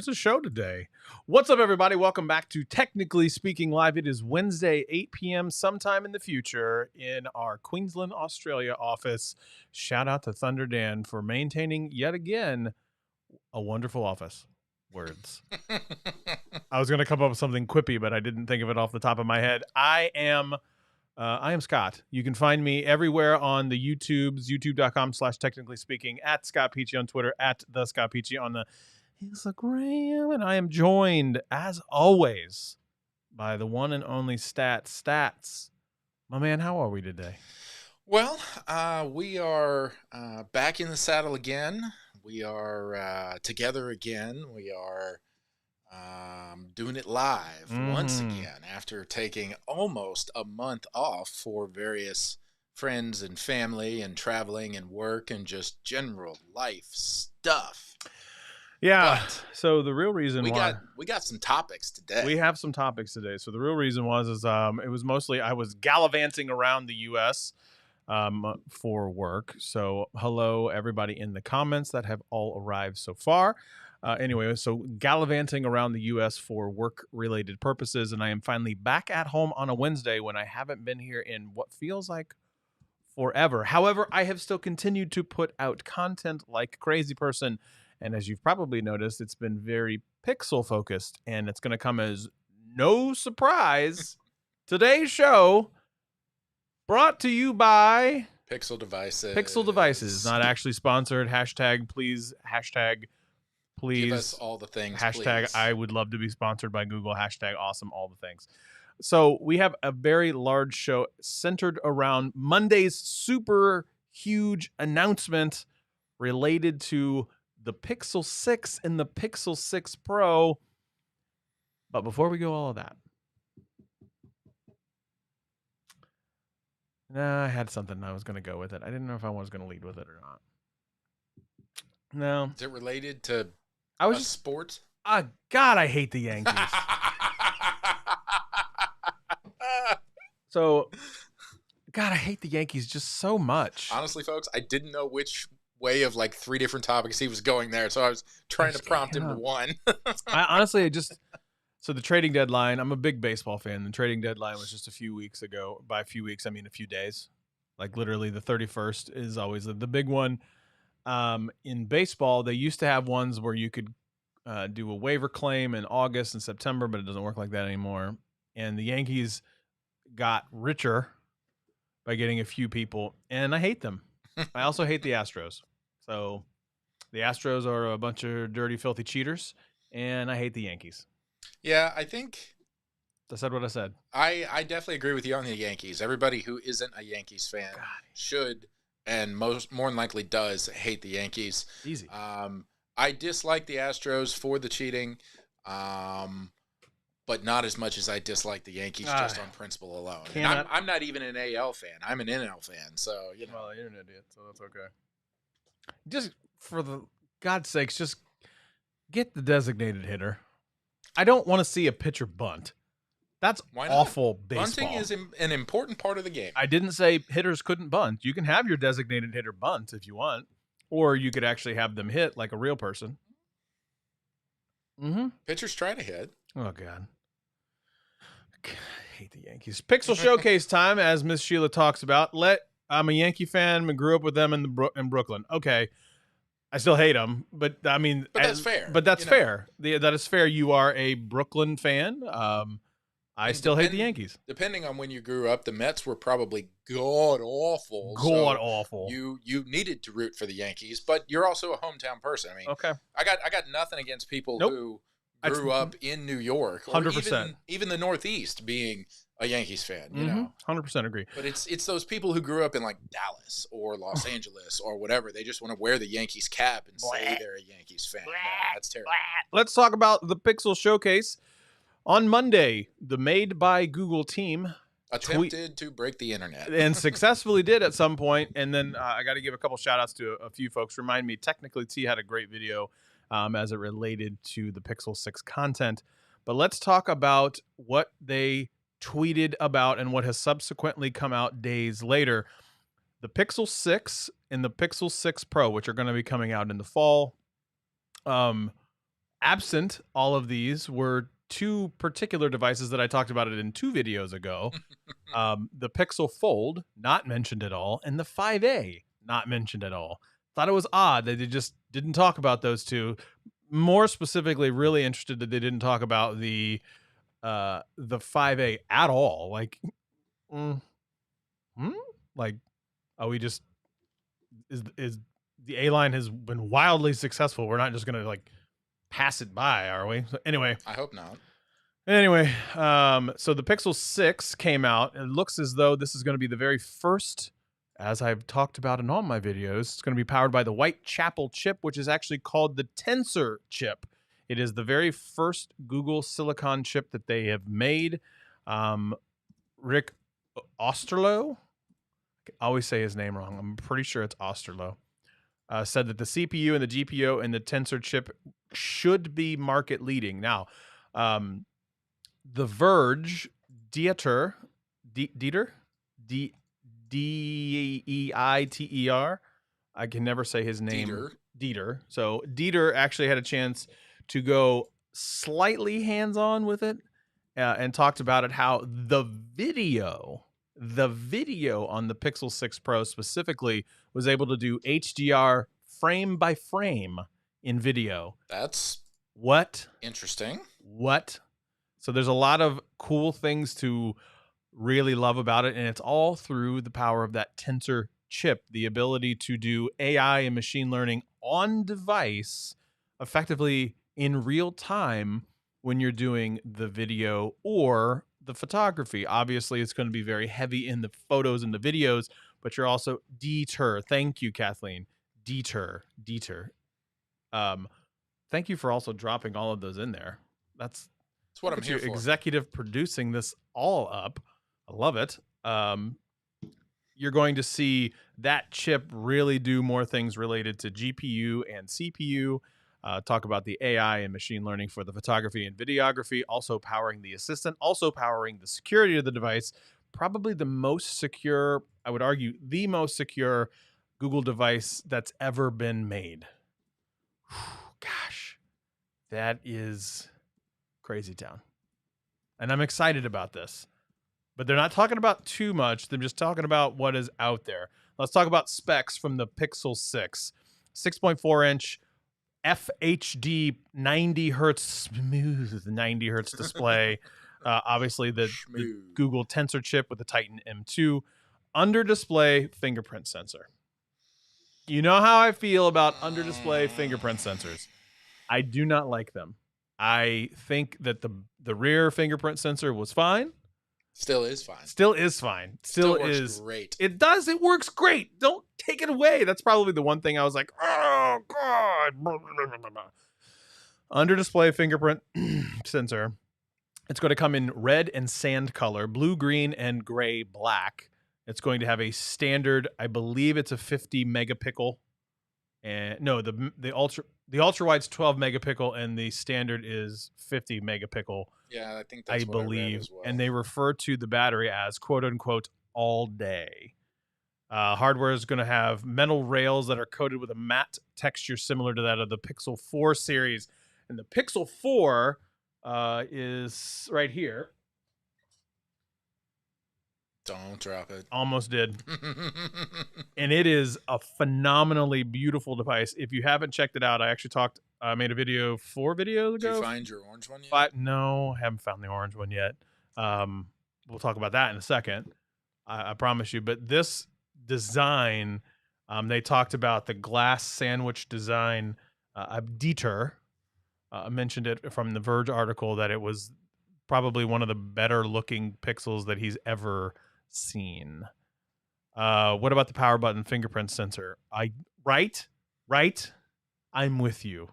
There's a show today. What's up, everybody? Welcome back to Technically Speaking Live. It is Wednesday, 8 p.m. sometime in the future in our Queensland, Australia office. Shout out to Thunder Dan for maintaining, yet again, a wonderful office. Words. I was going to come up with something quippy, but I didn't think of it off the top of my head. I am Scott. You can find me everywhere on the YouTubes, youtube.com/technically speaking, at Scott Peachy on Twitter, at the Scott Peachy on the Instagram, and I am joined, as always, by the one and only Stats. My man, how are we today? Well, we are back in the saddle again. We are together again. We are doing it live once again after taking almost a month off for various friends and family and traveling and work and just general life stuff. Yeah. But so the real reason we got some topics today. We have some topics today. So the real reason is it was mostly I was gallivanting around the U.S. For work. So hello everybody in the comments that have all arrived so far. Anyway, so gallivanting around the U.S. for work-related purposes, and I am finally back at home on a Wednesday when I haven't been here in what feels like forever. However, I have still continued to put out content like a crazy person. And as you've probably noticed, it's been very pixel focused, and it's going to come as no surprise. Today's show brought to you by Pixel Devices. Pixel Devices, not actually sponsored. Please. Give us all the things. Hashtag please. I would love to be sponsored by Google. Hashtag awesome. All the things. So we have a very large show centered around Monday's super huge announcement related to the Pixel 6 and the Pixel 6 Pro. But before we go all of that, I had something I was going to go with it. I didn't know if I was going to lead with it or not. No. Is it related to sport? God, I hate the Yankees. So, God, I hate the Yankees just so much. Honestly, folks, I didn't know which way of like 3 different topics he was going there, so I was trying to prompt him to one. So the trading deadline, I'm a big baseball fan. The trading deadline was just a few weeks ago. By a few weeks, I mean a few days. Like literally the 31st is always the big one. In baseball, they used to have ones where you could do a waiver claim in August and September, but it doesn't work like that anymore. And the Yankees got richer by getting a few people, and I hate them. I also hate the Astros. So the Astros are a bunch of dirty, filthy cheaters, and I hate the Yankees. Yeah, I think I said what I said. I definitely agree with you on the Yankees. Everybody who isn't a Yankees fan should, and more than likely does, hate the Yankees. Easy. I dislike the Astros for the cheating, but not as much as I dislike the Yankees just on principle alone. And I'm not even an AL fan. I'm an NL fan, so you know. Well, you're an idiot, so that's okay. Just for the God's sakes, just get the designated hitter. I don't want to see a pitcher bunt. That's awful baseball. Bunting is an important part of the game. I didn't say hitters couldn't bunt. You can have your designated hitter bunt if you want, or you could actually have them hit like a real person. Pitchers try to hit. Oh, God. I hate the Yankees. Pixel Showcase time, as Miss Sheila talks about. I'm a Yankee fan and grew up with them in Brooklyn. Okay. I still hate them, but I mean, that's fair. But that's fair. That is fair. You are a Brooklyn fan. I still hate the Yankees. Depending on when you grew up, the Mets were probably god awful. You needed to root for the Yankees, but you're also a hometown person. I mean, okay. I got nothing against people who grew up in New York, or 100%. Even the Northeast being a Yankees fan, you know. 100% agree. But it's those people who grew up in like Dallas or Los Angeles or whatever. They just want to wear the Yankees cap and say they're a Yankees fan. No, that's terrible. Let's talk about the Pixel Showcase. On Monday, the Made by Google team attempted to break the internet and successfully did at some point. And then I got to give a couple shout outs to a few folks. Remind me, Technically T had a great video as it related to the Pixel 6 content. But let's talk about what they tweeted about and what has subsequently come out days later. The Pixel 6 and the Pixel 6 Pro, which are going to be coming out in the fall, Absent all of these were two particular devices that I talked about it in 2 videos ago. The Pixel Fold, not mentioned at all, and the 5A, not mentioned at all. Thought it was odd that they just didn't talk about those two. More specifically, really interested that they didn't talk about the 5A at all. Like, like, we just is the A line has been wildly successful. We're not just gonna like pass it by, are we? So anyway, I hope not. Anyway, so the Pixel 6 came out. It looks as though this is going to be the very first, as I've talked about in all my videos, it's going to be powered by the Whitechapel chip, which is actually called the Tensor chip. It is the very first Google Silicon chip that they have made. Rick Osterloh, I always say his name wrong. I'm pretty sure it's Osterloh. Said that the CPU and the GPU and the Tensor chip should be market leading. Now, The Verge, Dieter, D-E-I-T-E-R. I can never say his name. Dieter. So Dieter actually had a chance to go slightly hands-on with it and talked about it, how the video on the Pixel 6 Pro specifically was able to do HDR frame by frame in video. That's interesting. So there's a lot of cool things to really love about it, and it's all through the power of that Tensor chip, the ability to do AI and machine learning on device effectively in real time when you're doing the video or the photography. Obviously, it's going to be very heavy in the photos and the videos, but you're also Dieter. Thank you, Kathleen. Dieter. Thank you for also dropping all of those in there. That's what I'm here for. Executive producing this all up. I love it. You're going to see that chip really do more things related to GPU and CPU. Talk about the AI and machine learning for the photography and videography, also powering the assistant, also powering the security of the device. Probably the most secure, I would argue, the most secure Google device that's ever been made. Gosh, that is crazy town. And I'm excited about this. But they're not talking about too much. They're just talking about what is out there. Let's talk about specs from the Pixel 6. 6.4-inch FHD 90 hertz smooth 90 hertz display. Obviously the Google Tensor chip with the Titan M2. Under display fingerprint sensor. You know how I feel about under display fingerprint sensors. I do not like them. I think that the rear fingerprint sensor was fine. Still is fine. Still works great. It does. It works great. Don't take it away. That's probably the one thing I was like, oh, God. Under display fingerprint sensor. It's going to come in red and sand color, blue, green, and gray, black. It's going to have a standard, I believe it's a 50 megapixel. And no, the ultra wide's 12 megapixel and the standard is 50 megapixel. Yeah, I think that's I what believe. I read as well. And they refer to the battery as quote unquote all day. Hardware is going to have metal rails that are coated with a matte texture similar to that of the Pixel 4 series. And the Pixel 4 is right here. Don't drop it. Almost did. And it is a phenomenally beautiful device. If you haven't checked it out, I made a video 4 videos ago. Did you find your orange one yet? No, haven't found the orange one yet. We'll talk about that in a second. I promise you. But this design, they talked about the glass sandwich design. Dieter mentioned it from the Verge article that it was probably one of the better looking Pixels that he's ever seen. What about the power button fingerprint sensor? Right? I'm with you,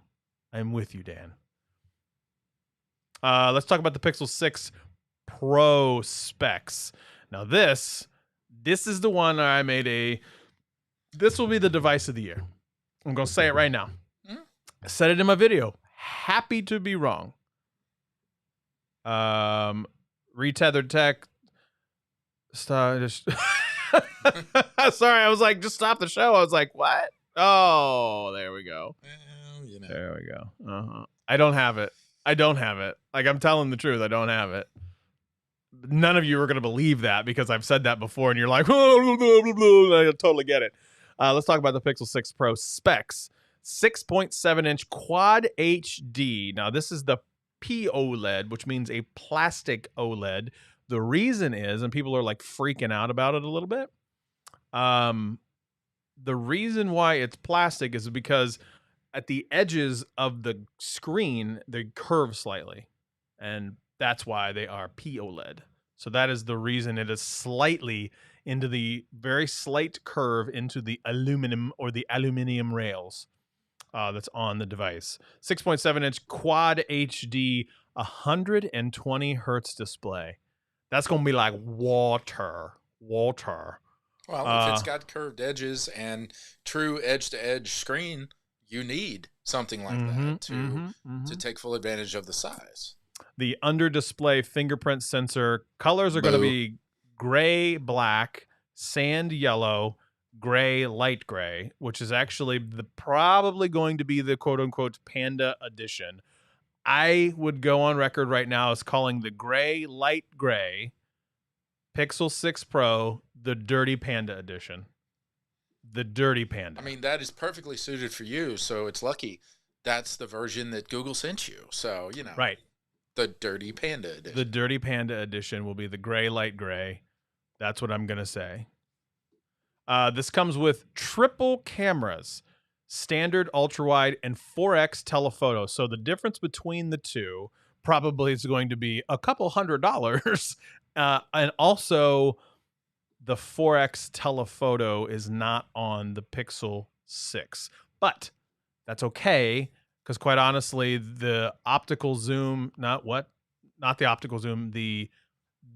Dan. Let's talk about the Pixel 6 Pro specs. Now this is the one I made this will be the device of the year. I'm going to say it right now. I said it in my video. Happy to be wrong. Retethered tech. Sorry, I was like, just stop the show. I was like, what? Oh, there we go. Well, There we go. I don't have it. I don't have it. Like, I'm telling the truth. I don't have it. None of you are going to believe that because I've said that before and you're like, I totally get it. Let's talk about the Pixel 6 Pro specs. 6.7-inch Quad HD. Now, this is the POLED, which means a plastic OLED. The reason is, and people are like freaking out about it a little bit, the reason why it's plastic is because at the edges of the screen, they curve slightly. And that's why they are POLED. So that is the reason it is slightly into the very slight curve into the aluminum or the aluminium rails that's on the device. 6.7-inch Quad HD, 120 hertz display. That's going to be like water. Well, if it's got curved edges and true edge-to-edge screen, you need something like that to take full advantage of the size. The under-display fingerprint sensor colors are going to be gray, black, sand yellow, gray, light gray, which is actually probably going to be the quote-unquote Panda Edition. I would go on record right now as calling the gray, light gray Pixel 6 Pro the Dirty Panda Edition. The Dirty Panda. I mean, that is perfectly suited for you, so it's lucky that's the version that Google sent you. So, you know. Right. The Dirty Panda Edition. The Dirty Panda Edition will be the gray, light gray. That's what I'm going to say. This comes with triple cameras, standard, ultra-wide, and 4X telephoto. So the difference between the two probably is going to be a couple $100. And also, the 4X telephoto is not on the Pixel 6. But that's okay, because quite honestly, the optical zoom, not the optical zoom, the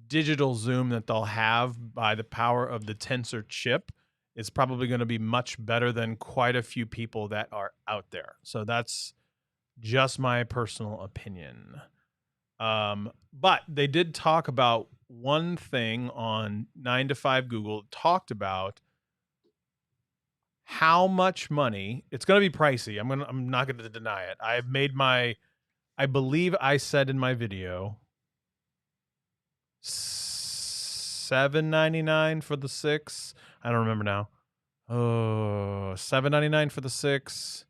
digital zoom that they'll have by the power of the Tensor chip is probably going to be much better than quite a few people that are out there. So that's just my personal opinion. But they did talk about one thing on 9 to 5 Google, talked about how much money it's going to be pricey. I'm not going to deny it. I've made I believe I said in my video $7.99 for the 6. I don't remember now. Oh, $7.99 for the 6.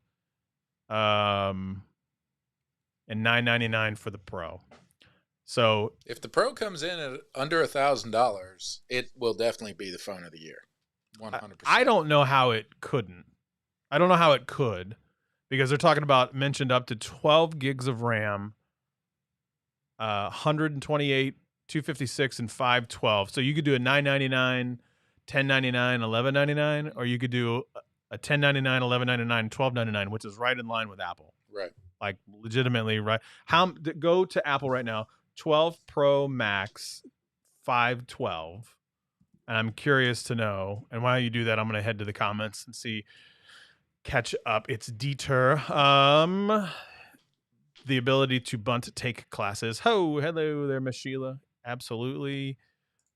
And $9.99 for the Pro. So if the Pro comes in at under $1,000, it will definitely be the phone of the year. 100%. I don't know how it couldn't. I don't know how it could, because they're talking about mentioned up to 12 gigs of RAM, 128, 256, and 512. So you could do a $9.99, $10.99, $11.99, or you could do a $10.99, $11.99, $12.99, which is right in line with Apple. Right. Like legitimately right. Go to Apple right now. 12 Pro Max, 512. And I'm curious to know. And while you do that, I'm going to head to the comments and catch up. It's Dieter. The ability to bunt take classes. Hello there, Miss Sheila. Absolutely.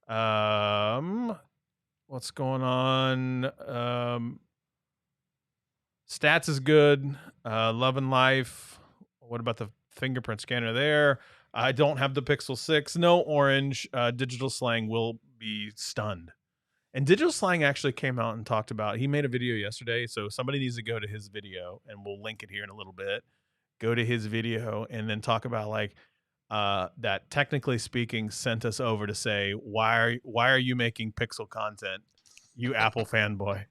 What's going on? Stats is good. Love and Life. What about the fingerprint scanner there? I don't have the Pixel 6. No orange. Digital Slang will be stunned. And Digital Slang actually came out and talked about, he made a video yesterday, so somebody needs to go to his video, and we'll link it here in a little bit. Go to his video and then talk about that Technically Speaking sent us over to say, why are you making Pixel content, you Apple fanboy?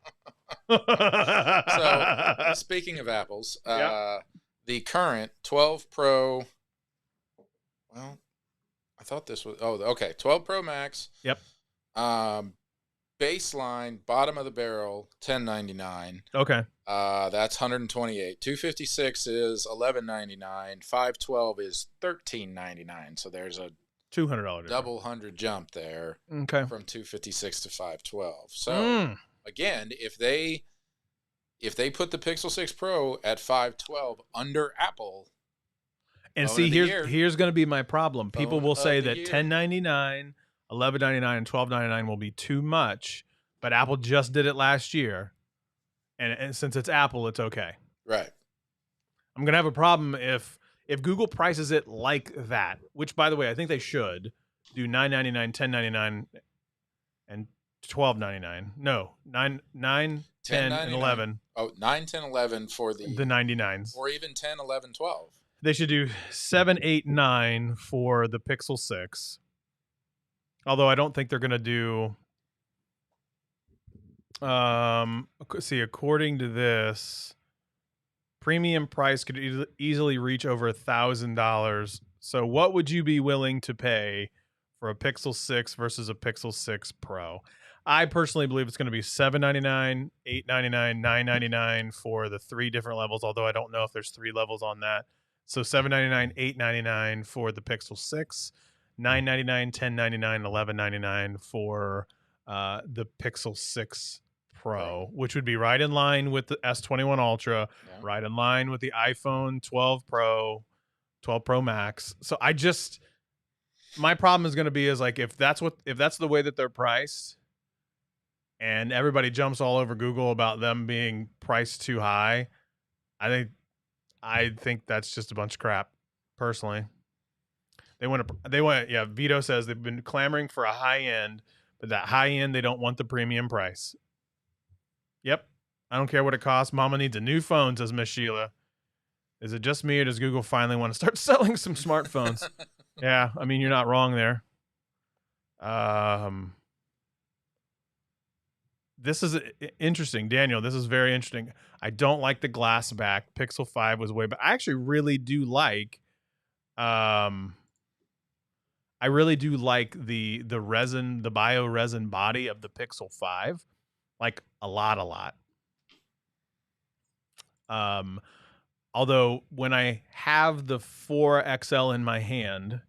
So speaking of Apples, the current 12 Pro, well, I thought this was, 12 Pro Max. Yep. Baseline, bottom of the barrel, $10.99. Okay. That's 128. 256 is $11.99. 512 is $13.99. So there's a $200 double hundred jump there. Okay. From 256 to 512. So again, if they put the Pixel 6 Pro at 512 under Apple, and see, here's going to be my problem. People will say that $10.99, $11.99, and $12.99 will be too much, but Apple just did it last year, and since it's Apple, it's okay. Right. I'm going to have a problem if if Google prices it like that, which by the way, I think they should do $9.99, $10.99, and $12.99. No, 10, and 11. Oh, 9, 10, 11 for The the 99s. or even 10, 11, 12. They should do 7, 8, 9 for the Pixel 6. Although I don't think they're going to do. See, according to this, premium price could easily reach over $1,000. So, what would you be willing to pay for a Pixel 6 versus a Pixel 6 Pro? I personally believe it's going to be $7.99, $8.99, $9.99 for the 3 different levels. Although I don't know if there's 3 levels on that. So $7.99, $8.99 for the Pixel 6, $9.99, $10.99, $11.99 for the Pixel 6 Pro, which would be right in line with the S21 Ultra, right in line with the iPhone 12 Pro, 12 Pro Max. So my problem is going to be is like if that's the way that they're priced, and everybody jumps all over Google about them being priced too high, I think that's just a bunch of crap. Personally, yeah. Vito says they've been clamoring for a high end, but that high end they don't want the premium price. Yep, I don't care what it costs. Mama needs a new phone, says Miss Sheila. Is it just me, or does Google finally want to start selling some smartphones? Yeah, I mean, you're not wrong there. This is interesting, Daniel. This is very interesting. I don't like the glass back. Pixel 5 was way, but I actually really do like. I really do like the resin, the bio resin body of the Pixel 5, like a lot. Although when I have the 4 XL in my hand,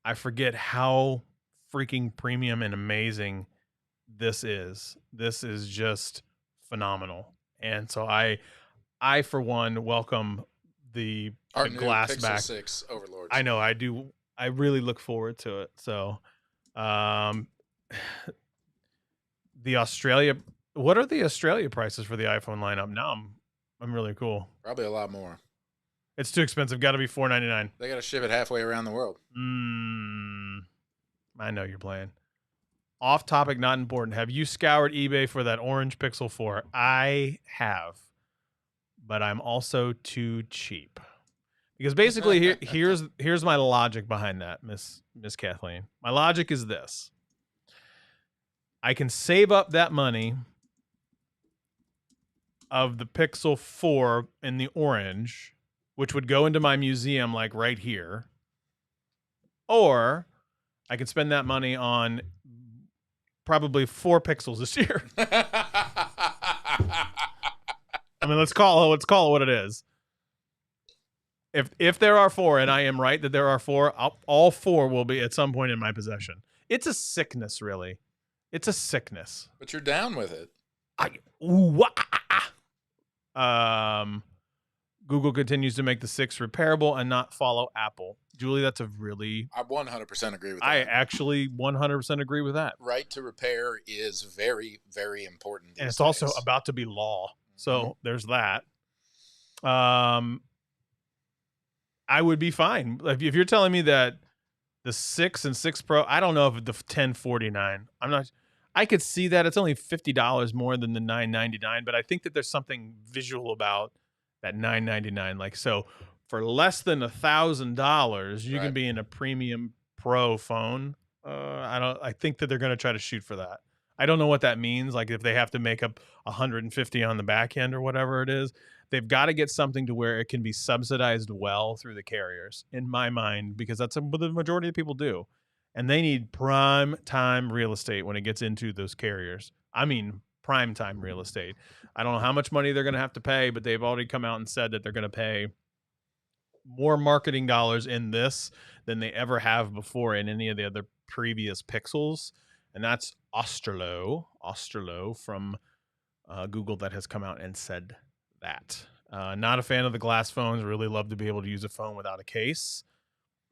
I forget how freaking premium and amazing this is. This is just phenomenal. And so I for one welcome the glass Pixel back 6 Overlords. I know I do. I really look forward to it. So the Australia, what are the Australia prices for the iPhone lineup? Now I'm really cool. Probably a lot more. It's too expensive. Got to be $4.99. They got to ship it halfway around the world. I know you're playing. Off topic, not important. Have you scoured eBay for that orange Pixel 4? I have, but I'm also too cheap. Because basically, here's my logic behind that, Miss Kathleen. My logic is this: I can save up that money of the Pixel 4 in the orange, which would go into my museum, like right here, or I can spend that money on probably 4 Pixels this year. I mean, let's call it what it is. If there are 4, and I am right that there are 4, all 4 will be at some point in my possession. It's a sickness, really. It's a sickness. But you're down with it. Google continues to make the 6 repairable and not follow Apple. Julie, that's a really... I 100% agree with that. I actually 100% agree with that. Right to repair is very, very important. And it's also about to be law. So there's that. I would be fine. If you're telling me that the 6 and 6 Pro, I don't know if the 1049, I could see that. It's only $50 more than the $999, but I think that there's something visual about that $999. Like, so for less than $1,000, you can be in a premium Pro phone. I think that they're going to try to shoot for that. I don't know what that means. Like if they have to make up 150 on the back end or whatever it is, they've got to get something to where it can be subsidized well through the carriers, in my mind, because that's what the majority of people do. And they need prime time real estate when it gets into those carriers. I mean, prime time real estate. I don't know how much money they're going to have to pay, but they've already come out and said that they're going to pay more marketing dollars in this than they ever have before in any of the other previous Pixels. And that's Osterloh from Google that has come out and said that. Not a fan of the glass phones. Really love to be able to use a phone without a case.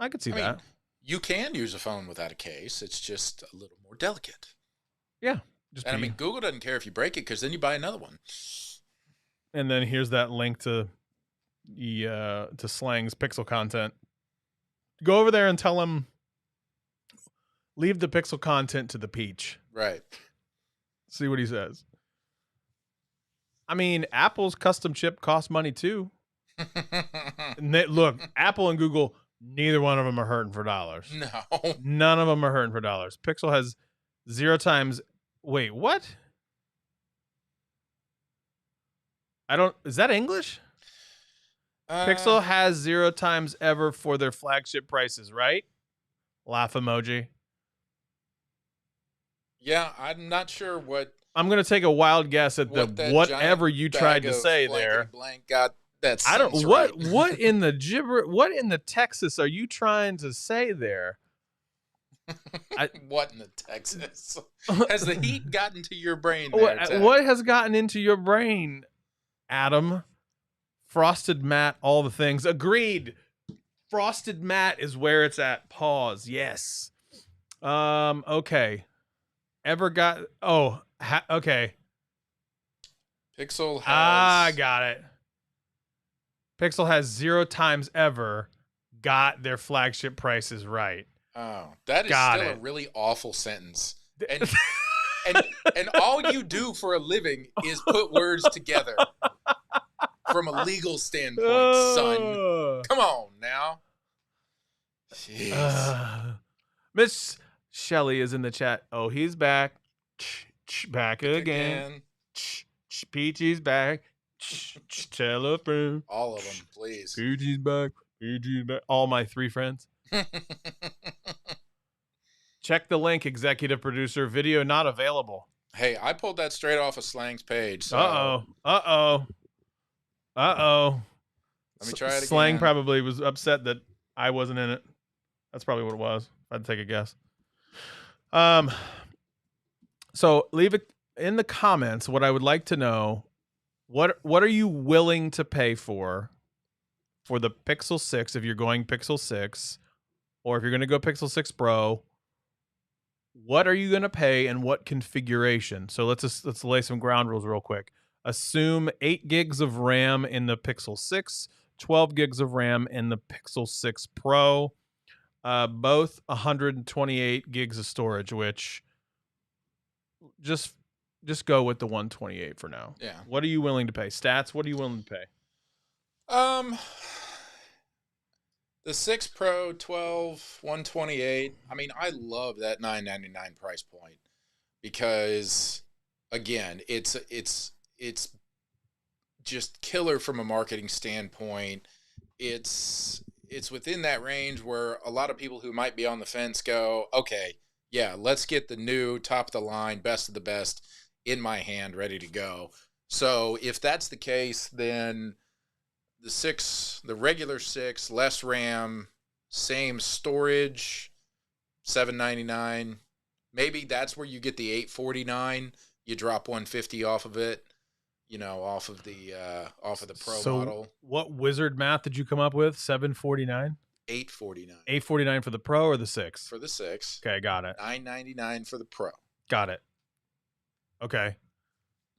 I could see that. You can use a phone without a case. It's just a little more delicate. Yeah. And I mean, Google doesn't care if you break it because then you buy another one. And then here's that link to to Slang's Pixel content. Go over there and tell him, leave the Pixel content to the Peach. Right. See what he says. I mean, Apple's custom chip costs money too. Look, Apple and Google, neither one of them are hurting for dollars. No. None of them are hurting for dollars. Pixel has 0 times. Wait, what? Is that English? Pixel has 0 times ever for their flagship prices, right? Laugh emoji. Yeah, I'm not sure what. I'm gonna take a wild guess at whatever you tried to say there. Blank got that. I don't. Right. What in the gibber? What in the Texas are you trying to say there? What in the Texas? Has the heat gotten to your brain there, what has gotten into your brain, Adam? Frosted matte, all the things. Agreed. Frosted matte is where it's at. Pause. Yes. Okay. Ever got? Oh. Okay. Pixel has. I got it. Pixel has 0 times ever got their flagship prices right. Oh, that is still a really awful sentence. And all you do for a living is put words together from a legal standpoint, son. Come on now. Jeez. Miss Shelley is in the chat. Oh, he's back. Back again. Peachy's back. Telephone. All of them, please. Peachy's back. Peachy's back. All my 3 friends. Check the link, executive producer. Video not available. Hey, I pulled that straight off of Slang's page. So. Uh-oh. Let me try it again. Slang probably was upset that I wasn't in it. That's probably what it was. I'd take a guess. So leave it in the comments what I would like to know. What are you willing to pay for the Pixel 6 if you're going Pixel 6, or if you're going to go Pixel 6 Pro? What are you going to pay and what configuration? So let's lay some ground rules real quick. Assume 8 gigs of RAM in the Pixel 6, 12 gigs of RAM in the Pixel 6 Pro, both 128 gigs of storage, which just go with the 128 for now. Yeah. What are you willing to pay? Stats, what are you willing to pay? The 6 Pro 12 128. I mean, I love that $999 price point because again, it's just killer from a marketing standpoint. It's within that range where a lot of people who might be on the fence go, okay, yeah, let's get the new top of the line, best of the best in my hand, ready to go. So if that's the case, then the regular 6, less RAM, same storage, $799. Maybe that's where you get the $849. You drop $150 off of it, off of the Pro model. What wizard math did you come up with? $749? $849. $849 for the Pro or the 6? For the 6. Okay, got it. $999 for the Pro. Got it. Okay.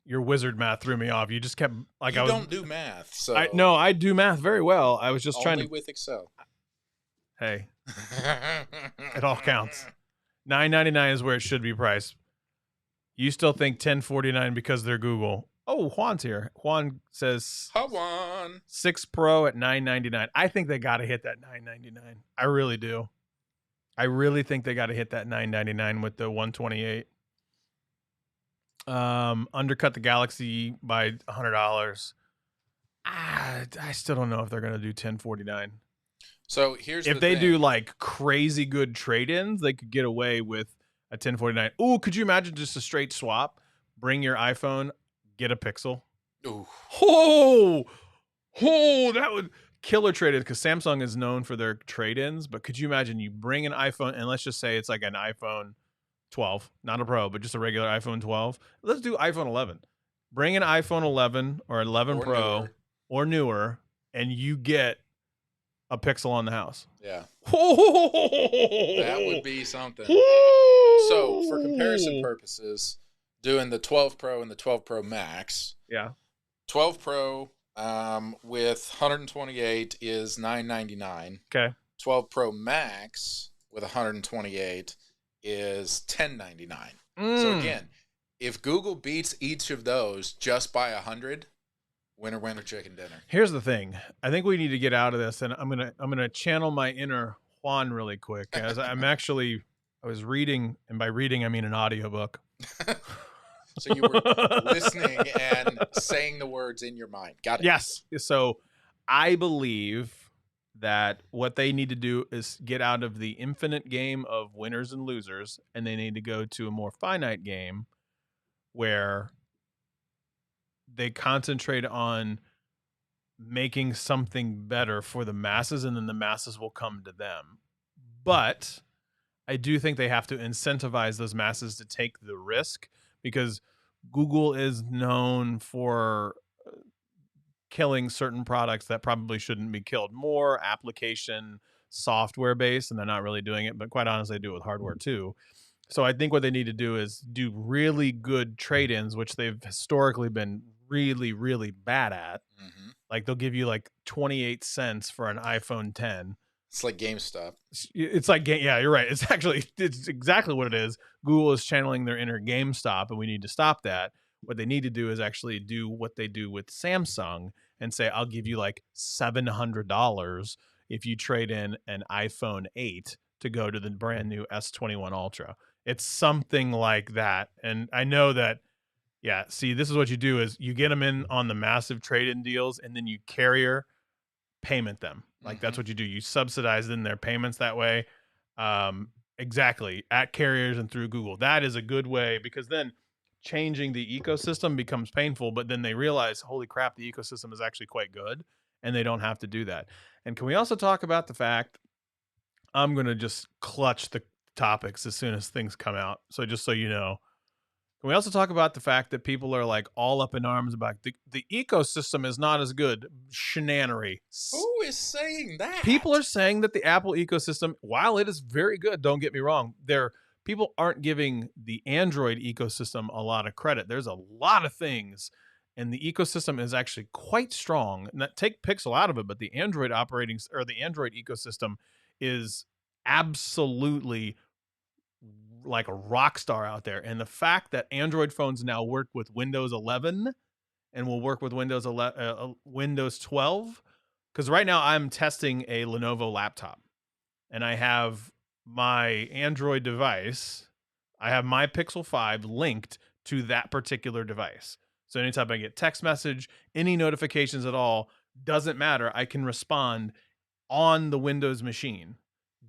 Your wizard math threw me off. You just kept like you don't do math, so I do math very well. I was just trying to with Excel. Hey, it all counts. $999 is where it should be priced. You still think $1049 because they're Google? Oh, Juan's here. Juan says, "Hi, Juan." 6 Pro at $999. I think they got to hit that $999. I really do. I really think they got to hit that $999 with the 128. Undercut the Galaxy by $100. I still don't know if they're gonna do $1049. So here's if they do like crazy good trade-ins, they could get away with a $1049. Ooh, could you imagine just a straight swap? Bring your iPhone, get a Pixel. Ooh. That would killer trade-in because Samsung is known for their trade-ins. But could you imagine you bring an iPhone and let's just say it's like an iPhone 12, not a Pro, but just a regular iPhone 12. Let's do iPhone 11. Bring an iPhone 11 or 11 Pro or newer, and you get a Pixel on the house. Yeah. That would be something. So, for comparison purposes, doing the 12 Pro and the 12 Pro Max. Yeah. 12 Pro, with 128 is $9.99. Okay. 12 Pro Max with 128 is $10.99. So again, if Google beats each of those just by 100, winner, winner, chicken dinner. Here's the thing. I think we need to get out of this, and I'm gonna channel my inner Juan really quick. As I was reading, and by reading I mean an audiobook. So you were listening and saying the words in your mind. Got it. Yes. So I believe that what they need to do is get out of the infinite game of winners and losers, and they need to go to a more finite game where they concentrate on making something better for the masses, and then the masses will come to them. But I do think they have to incentivize those masses to take the risk, because Google is known for killing certain products that probably shouldn't be killed. More application software based, and they're not really doing it, but quite honestly, they do it with hardware too. So I think what they need to do is do really good trade-ins, which they've historically been really, really bad at. Mm-hmm. Like they'll give you like 28 cents for an iPhone 10. It's like GameStop. It's like, yeah, you're right. It's exactly what it is. Google is channeling their inner GameStop, and we need to stop that. What they need to do is actually do what they do with Samsung and say, I'll give you like $700 if you trade in an iPhone 8 to go to the brand new S21 Ultra. It's something like that. And I know that, yeah, see, this is what you do is you get them in on the massive trade-in deals, and then you carrier payment them. Like that's what you do. You subsidize in their payments that way. Exactly. At carriers and through Google. That is a good way, because then changing the ecosystem becomes painful, but then they realize, holy crap, the ecosystem is actually quite good, and they don't have to do that. And can we also talk about the fact, I'm going to just clutch the topics as soon as things come out. So just so you know, can we also talk about the fact that people are like all up in arms about the ecosystem is not as good? Shenanery. Who is saying that? People are saying that the Apple ecosystem, while it is very good, don't get me wrong, people aren't giving the Android ecosystem a lot of credit. There's a lot of things, and the ecosystem is actually quite strong. And that, take Pixel out of it, but the Android the Android ecosystem is absolutely like a rock star out there. And the fact that Android phones now work with Windows 11 and will work with Windows 12, because right now I'm testing a Lenovo laptop, and I have my Android device. I have my Pixel 5 linked to that particular device. So anytime I get text message, any notifications at all, doesn't matter. I can respond on the Windows machine,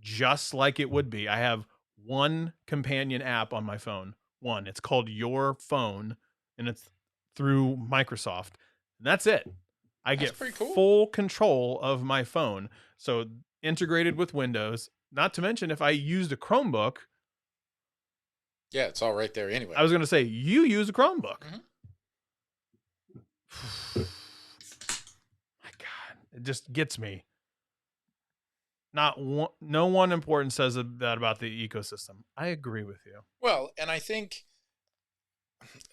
just like it would be. I have one companion app on my phone. One. It's called Your Phone, and it's through Microsoft. And that's it. I get full control of my phone. So integrated with Windows. Not to mention, if I used a Chromebook. Yeah, it's all right there anyway. I was going to say, you use a Chromebook. My God, it just gets me. No one important says that about the ecosystem. I agree with you. Well, and I think,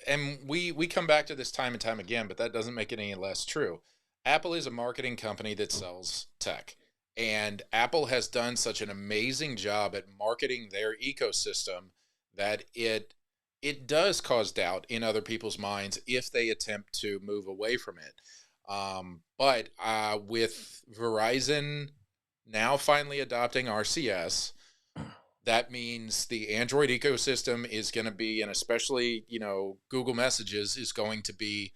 and we come back to this time and time again, but that doesn't make it any less true. Apple is a marketing company that sells tech, and Apple has done such an amazing job at marketing their ecosystem that it does cause doubt in other people's minds if they attempt to move away from it. But with Verizon now finally adopting RCS, that means the Android ecosystem is going to be, and especially, Google Messages is going to be,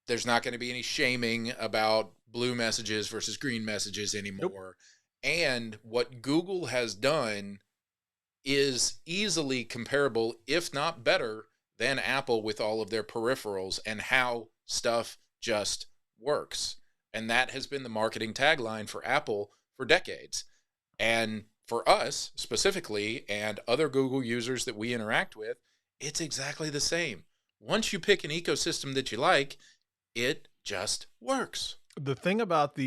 there's not going to be any shaming about blue messages versus green messages anymore. Nope. And what Google has done is easily comparable, if not better, than Apple with all of their peripherals and how stuff just works. And that has been the marketing tagline for Apple for decades. And for us specifically, and other Google users that we interact with, it's exactly the same. Once you pick an ecosystem that you like, it just works. The thing about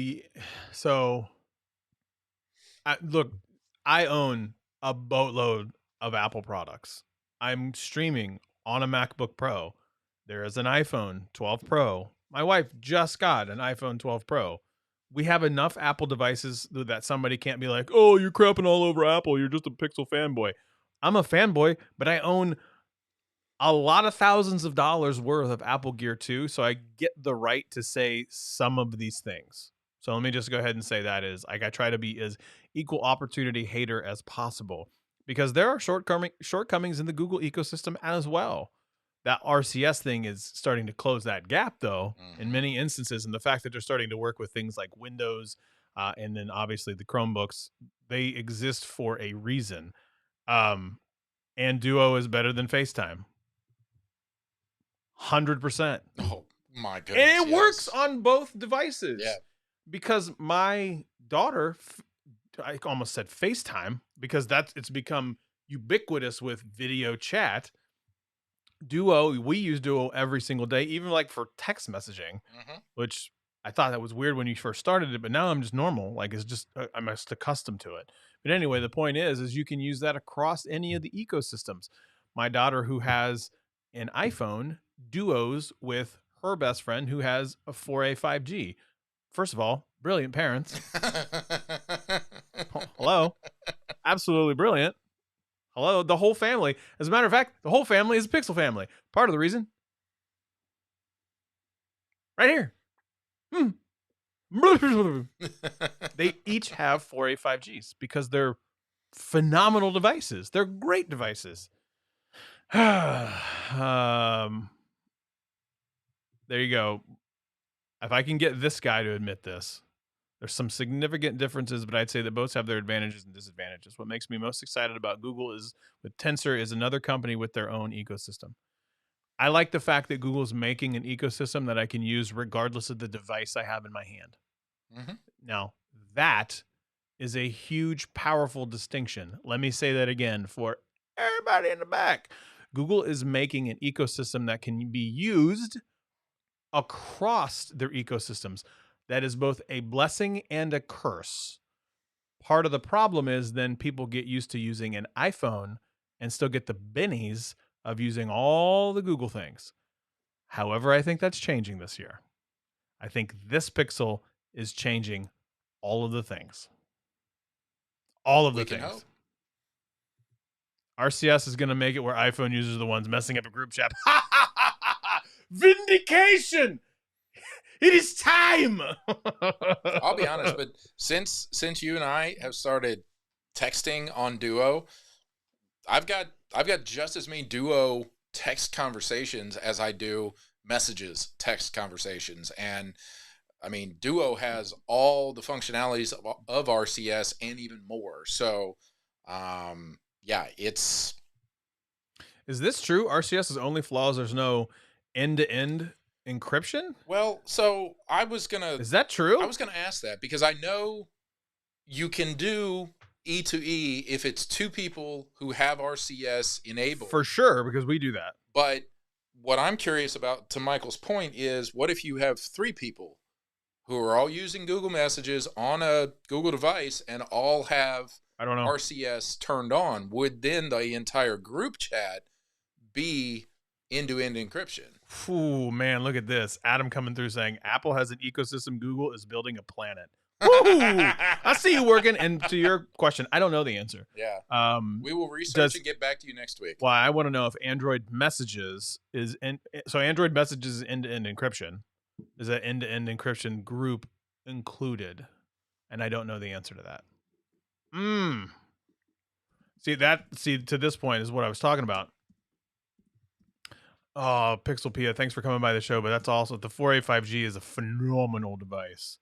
I own a boatload of Apple products. I'm streaming on a MacBook Pro. There is an iPhone 12 Pro My wife just got an iPhone 12 Pro. We have enough Apple devices that somebody can't be like, oh, you're crapping all over Apple. You're just a Pixel fanboy. I'm a fanboy, but I own a lot of thousands of dollars worth of Apple gear too. So I get the right to say some of these things. So let me just go ahead and say that is like I try to be as equal opportunity hater as possible because there are shortcomings in the Google ecosystem as well. That RCS thing is starting to close that gap though in many instances, and the fact that they're starting to work with things like Windows and then obviously the Chromebooks, they exist for a reason. And Duo is better than FaceTime. 100%. Oh my goodness! And it works on both devices. Yeah. Because my daughter, I almost said FaceTime because it's become ubiquitous with video chat. Duo, we use Duo every single day, even like for text messaging, which I thought that was weird when you first started it, but now I'm just normal. Like it's just I'm just accustomed to it. But anyway, the point is you can use that across any of the ecosystems. My daughter, who has an iPhone, duos with her best friend who has a 4A 5G. First of all, brilliant parents. Hello. Absolutely brilliant. Hello. The whole family. As a matter of fact, the whole family is a Pixel family. Part of the reason. Right here. They each have 4A 5Gs because they're phenomenal devices. They're great devices. There you go. If I can get this guy to admit this, there's some significant differences, but I'd say that both have their advantages and disadvantages. What makes me most excited about Google is with Tensor is another company with their own ecosystem. I like the fact that Google's making an ecosystem that I can use regardless of the device I have in my hand. Now, that is a huge, powerful distinction. Let me say that again for everybody in the back. Google is making an ecosystem that can be used across their ecosystems. That is both a blessing and a curse. Part of the problem is then people get used to using an iPhone and still get the bennies of using all the Google things. However, I think that's changing this year. I think this Pixel is changing all of the things. All of the things. RCS is going to make it where iPhone users are the ones messing up a group chat. Vindication! It is time. I'll be honest, but since you and I have started texting on Duo, I've got just as many Duo text conversations as I do messages text conversations, and I mean Duo has all the functionalities of RCS and even more. So, yeah, it's. Is this true? RCS's only flaws there's no end-to-end encryption? Well, so is that true? I was gonna ask that because I know you can do E2E if it's two people who have RCS enabled. For sure, because we do that. But what I'm curious about, to Michael's point, is what if you have three people who are all using Google Messages on a Google device and all have RCS turned on? Would then the entire group chat be end-to-end encryption? Ooh, man, look at this. Adam coming through saying Apple has an ecosystem. Google is building a planet. Woo! I see you working. And to your question, I don't know the answer. Yeah. We will research and get back to you next week. Well, I want to know if Android Messages is so Android Messages is end-to-end encryption. Is that end-to-end encryption group included? And I don't know the answer to that. See, to this point is what I was talking about. Oh, Pixel Pia, thanks for coming by the show. But that's also the 4A 5G is a phenomenal device.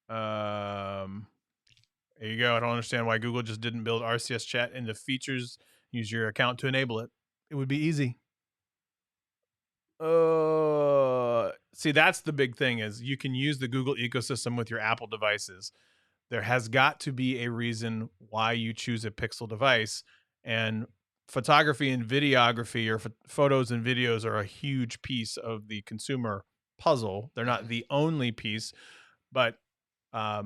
There you go. I don't understand why Google just didn't build RCS chat into features. Use your account to enable it. It would be easy. See, that's the big thing is you can use the Google ecosystem with your Apple devices. There has got to be a reason why you choose a Pixel device, and photography and videography or photos and videos are a huge piece of the consumer puzzle. They're not the only piece, but a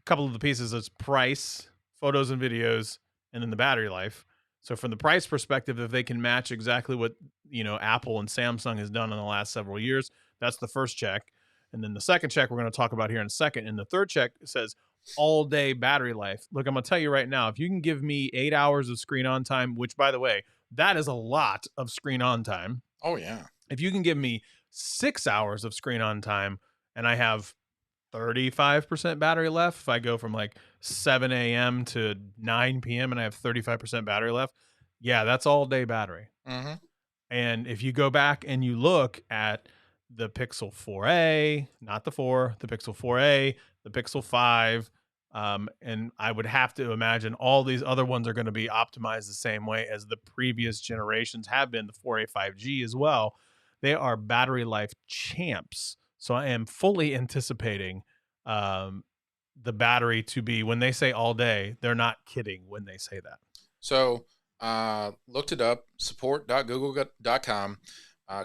couple of the pieces is price, photos and videos, and then the battery life. So from the price perspective, if they can match exactly what, Apple and Samsung has done in the last several years, that's the first check. And then the second check we're going to talk about here in a second. And the third check says all day battery life. Look, I'm going to tell you right now, if you can give me 8 hours of screen on time, which by the way, that is a lot of screen on time. Oh yeah. If you can give me 6 hours of screen on time and I have 35% battery left, if I go from like 7 a.m. to 9 p.m. and I have 35% battery left, yeah, that's all day battery. Mm-hmm. And if you go back and you look at the Pixel 4a, not the 4, the Pixel 4a, the Pixel 5, and I would have to imagine all these other ones are going to be optimized the same way as the previous generations have been, the 4a 5G as well. They are battery life champs. So I am fully anticipating the battery to be, when they say all day, they're not kidding when they say that. So looked it up, support.google.com.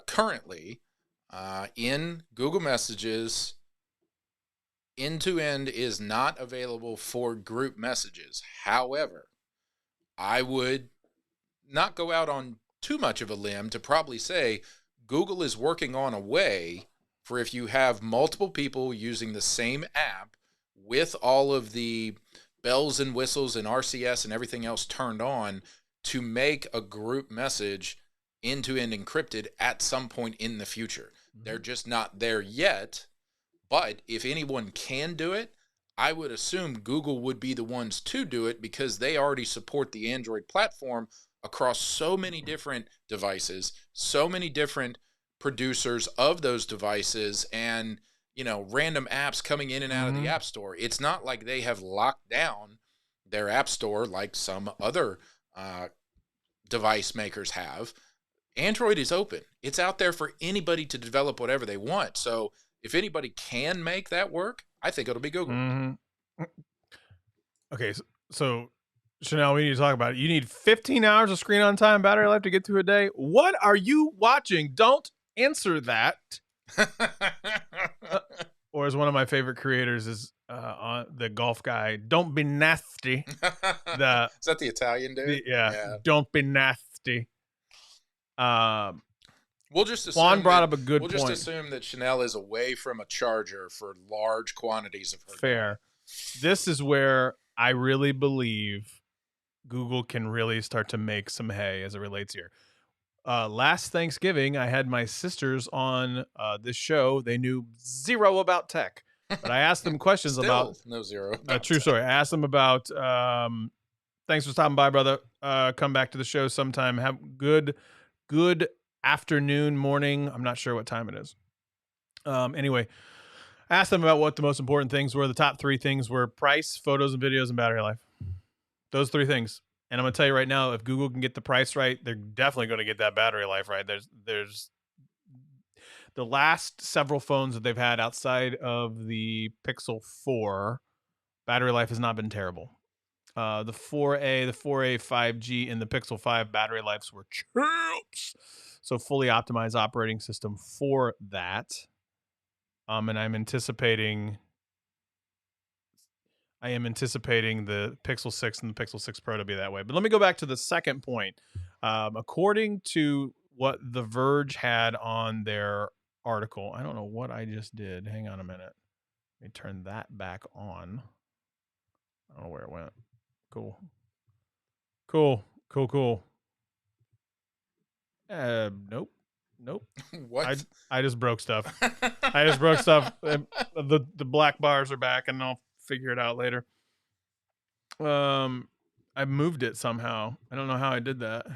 Currently, in Google Messages, end-to-end is not available for group messages. However, I would not go out on too much of a limb to probably say Google is working on a way for, if you have multiple people using the same app with all of the bells and whistles and RCS and everything else turned on, to make a group message end-to-end encrypted at some point in the future. Mm-hmm. They're just not there yet, but if anyone can do it, I would assume Google would be the ones to do it, because they already support the Android platform across so many different devices, so many different producers of those devices, and random apps coming in and out of the App Store. It's not like they have locked down their App Store like some other device makers have. Android is open. It's out there for anybody to develop whatever they want. So if anybody can make that work, I think it'll be Google. Mm-hmm. Okay, so Chanel, we need to talk about it. You need 15 hours of screen on time battery life to get through a day. What are you watching? Don't answer that. Or as one of my favorite creators is the golf guy, don't be nasty. Is that the Italian dude? Yeah, don't be nasty. We'll just assume Juan brought up a good point. We'll just assume that Chanel is away from a charger for large quantities of her Fair. This is where I really believe Google can really start to make some hay as it relates here. Last Thanksgiving, I had my sisters on this show. They knew zero about tech, but I asked them questions about no zero. True story. I asked them about. Thanks for stopping by, brother. Come back to the show sometime. Have good afternoon, morning. I'm not sure what time it is. Anyway, asked them about what the most important things were. The top 3 things were price, photos and videos, and battery life. Those 3 things. And I'm going to tell you right now, if Google can get the price right, they're definitely going to get that battery life right. There's the last several phones that they've had outside of the Pixel 4, battery life has not been terrible. The 4A, the 4A 5G, and the Pixel 5 battery lives were champs. So fully optimized operating system for that. And I am anticipating the Pixel 6 and the Pixel 6 Pro to be that way. But let me go back to the second point. According to what The Verge had on their article, I don't know what I just did. Hang on a minute. Let me turn that back on. I don't know where it went. Cool. Nope. What? I just broke stuff. The black bars are back, and I'll figure it out later. I moved it somehow. I don't know how I did that.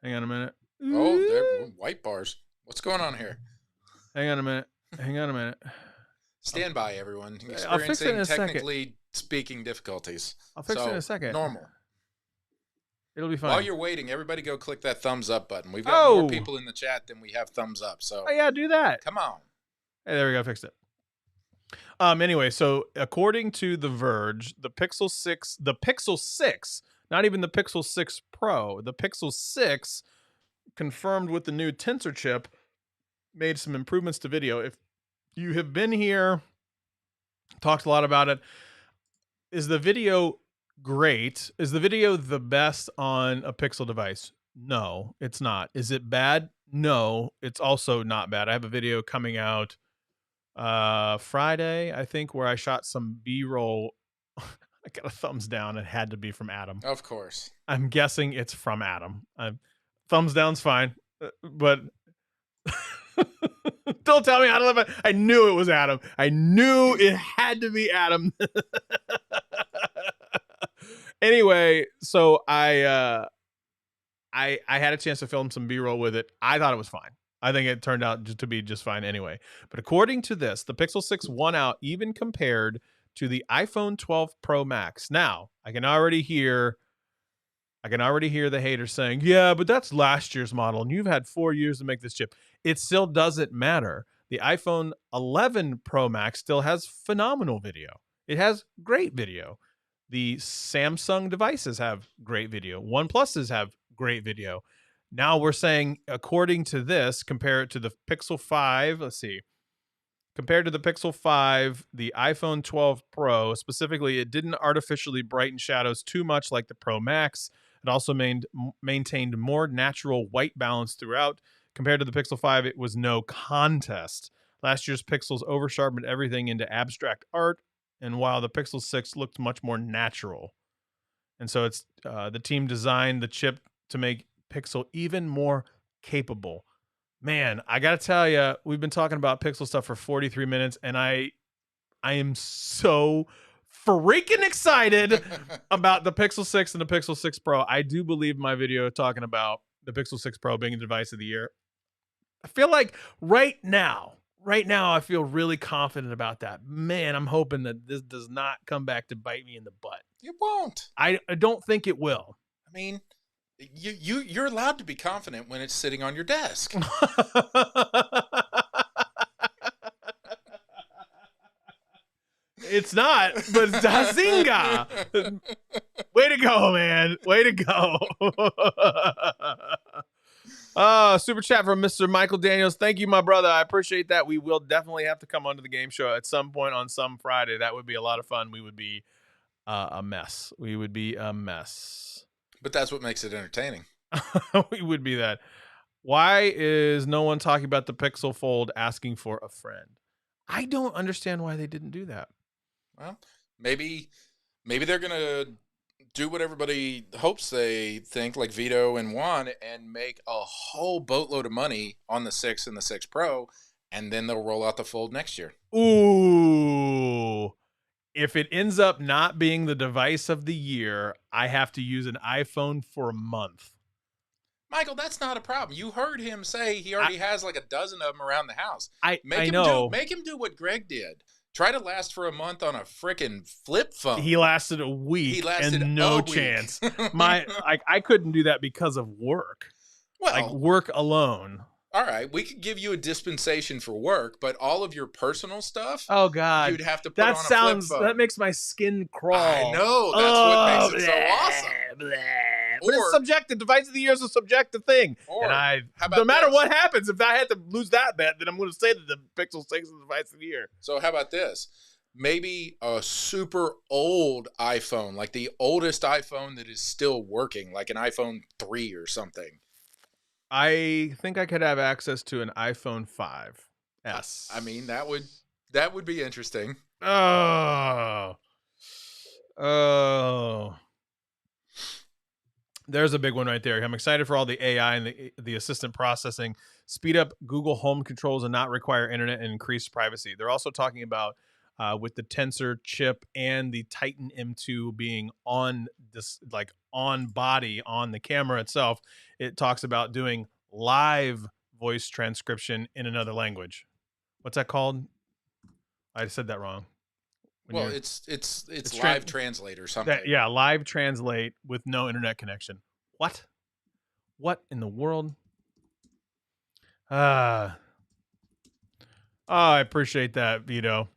Hang on a minute. Oh, they're white bars. What's going on here? Hang on a minute. Stand by, everyone. I'll fix it in a technically speaking difficulties. I'll fix it in a second. Normal. It'll be fine. While you're waiting, everybody go click that thumbs up button. We've got more people in the chat than we have thumbs up. So yeah, do that. Come on. Hey, there we go. Fixed it. Anyway, so according to The Verge, the Pixel 6, not even the Pixel 6 Pro, the Pixel 6, confirmed with the new Tensor chip, made some improvements to video. If you have been here, talked a lot about it, is the video great. Is the video the best on a Pixel device? No, it's not. Is it bad? No, it's also not bad. I have a video coming out Friday, I think, where I shot some B-roll. I got a thumbs down. It had to be from Adam. Of course. I'm guessing it's from Adam. Thumbs down's fine, but don't tell me how to live it. I knew it was Adam. I knew it had to be Adam. Anyway, so I had a chance to film some B-roll with it. I thought it was fine. I think it turned out to be just fine anyway. But according to this, the Pixel 6 won out even compared to the iPhone 12 Pro Max. Now, I can already hear the haters saying, yeah, but that's last year's model, and you've had 4 years to make this chip. It still doesn't matter. The iPhone 11 Pro Max still has phenomenal video. It has great video. The Samsung devices have great video. OnePluses have great video. Now we're saying, according to this, compare it to the Pixel 5. Let's see. Compared to the Pixel 5, the iPhone 12 Pro, specifically, it didn't artificially brighten shadows too much like the Pro Max. It also maintained more natural white balance throughout. Compared to the Pixel 5, it was no contest. Last year's Pixels oversharpened everything into abstract art, and while the Pixel 6 looked much more natural. And so it's the team designed the chip to make Pixel even more capable. Man, I got to tell you, we've been talking about Pixel stuff for 43 minutes, and I am so freaking excited about the Pixel 6 and the Pixel 6 Pro. I do believe my video talking about the Pixel 6 Pro being the device of the year. I feel like right now, I feel really confident about that. Man, I'm hoping that this does not come back to bite me in the butt. It won't. I don't think it will. I mean, you're allowed to be confident when it's sitting on your desk. It's not, but it's Dazinga. Way to go, man. Way to go. Super chat from Mr. Michael Daniels. Thank you, my brother. I appreciate that. We will definitely have to come onto the game show at some point on some Friday. That would be a lot of fun. We would be a mess. We would be a mess. But that's what makes it entertaining. We would be that. Why is no one talking about the Pixel Fold asking for a friend? I don't understand why they didn't do that. Well, maybe they're going to do what everybody hopes they think, like Vito and Juan, and make a whole boatload of money on the 6 and the 6 Pro, and then they'll roll out the Fold next year. Ooh. If it ends up not being the device of the year, I have to use an iPhone for a month. Michael, that's not a problem. You heard him say he already has like a dozen of them around the house. I know. Make him do what Greg did. Try to last for a month on a freaking flip phone. He lasted a week. He lasted and no a week. chance. I couldn't do that because of work. Well, like work alone. All right, we could give you a dispensation for work, but all of your personal stuff, oh God, you'd have to put on a flip phone. That makes my skin crawl. I know, that's what makes it so awesome. But it's subjective. Device of the year is a subjective thing. And no matter what happens, if I had to lose that bet, then I'm going to say that the Pixel 6 is the device of the year. So how about this? Maybe a super old iPhone, like the oldest iPhone that is still working, like an iPhone 3 or something. I think I could have access to an iPhone 5S. I mean, that would be interesting. Oh. There's a big one right there. I'm excited for all the AI and the assistant processing, speed up Google Home controls and not require internet and increase privacy. They're also talking about with the Tensor chip and the Titan M2 being on this, like on body on the camera itself. It talks about doing live voice transcription in another language. What's that called? I said that wrong. Well, it's live translate or something. Yeah, live translate with no internet connection. What? What in the world? I appreciate that, Vito.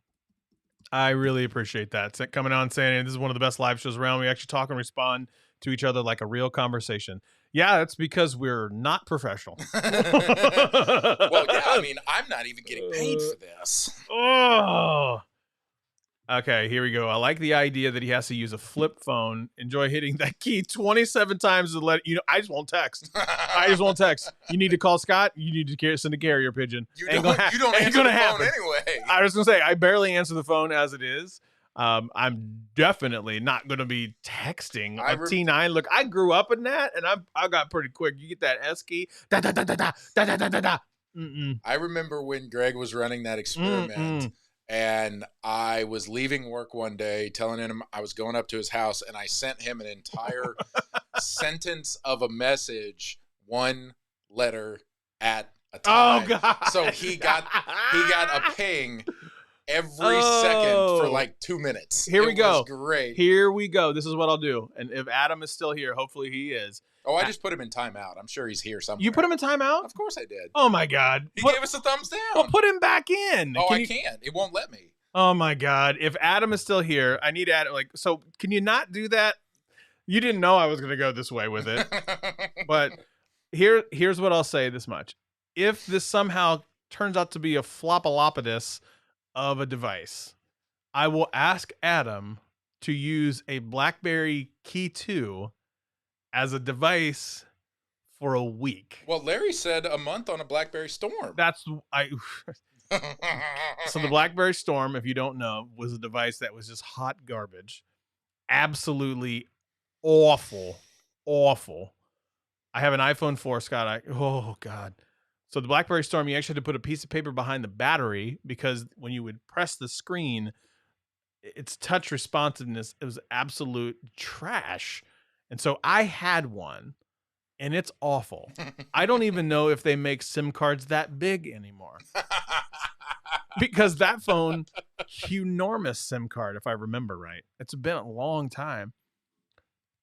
I really appreciate that. Coming on saying this is one of the best live shows around. We actually talk and respond to each other like a real conversation. Yeah, that's because we're not professional. Well, yeah, I mean, I'm not even getting paid for this. Oh. Okay, here we go. I like the idea that he has to use a flip phone. Enjoy hitting that key 27 times to let you know. I just won't text. I just won't text. You need to call Scott. You need to send a carrier pigeon. You don't answer the phone anyway. I was gonna say I barely answer the phone as it is. I'm definitely not gonna be texting a T9. Look, I grew up in that, and I got pretty quick. You get that S key. Da da da da da da da da da da. I remember when Greg was running that experiment. And I was leaving work one day telling him I was going up to his house, and I sent him an entire sentence of a message, one letter at a time. Oh, God. So he got a ping every second for like 2 minutes. Here we go. It was great. Here we go. This is what I'll do. And if Adam is still here, hopefully he is. Oh, I just put him in timeout. I'm sure he's here somewhere. You put him in timeout? Of course I did. Oh, my God. He gave us a thumbs down. Well, put him back in. Oh, I can't. It won't let me. Oh, my God. If Adam is still here, I need Adam. Like, so can you not do that? You didn't know I was going to go this way with it. But here's what I'll say this much. If this somehow turns out to be a flopalopidus of a device, I will ask Adam to use a BlackBerry Key 2 as a device for a week. Well, Larry said a month on a BlackBerry Storm. So the BlackBerry Storm, if you don't know, was a device that was just hot garbage. Absolutely awful. I have an iPhone 4, Scott. Oh, God. So the BlackBerry Storm, you actually had to put a piece of paper behind the battery because when you would press the screen, its touch responsiveness, it was absolute trash. And so I had one, and it's awful. I don't even know if they make SIM cards that big anymore. Because that phone, enormous SIM card, if I remember right. It's been a long time.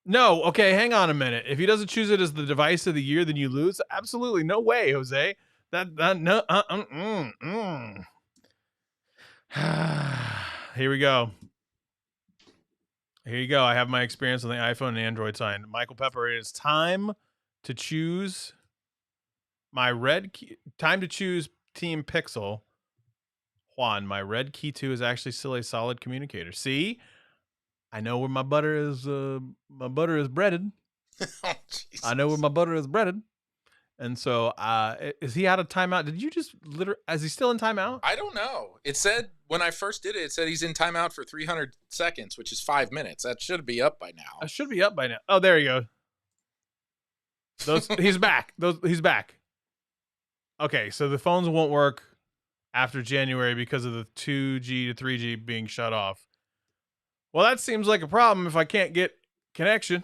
No, okay, hang on a minute. If he doesn't choose it as the device of the year, then you lose? Absolutely. No way, Jose. No. Here we go. Here you go. I have my experience on the iPhone and Android side. Michael Pepper, it is time to choose time to choose Team Pixel. Juan, my red Key 2 is actually still a solid communicator. See? I know where my butter is breaded. Oh, I know where my butter is breaded. And so, is he out of timeout? Did you just is he still in timeout? I don't know. It said when I first did it, it said he's in timeout for 300 seconds, which is 5 minutes. That should be up by now. I should be up by now. Oh, there you go. He's back. He's back. Okay, so the phones won't work after January because of the 2G to 3G being shut off. Well, that seems like a problem if I can't get connection.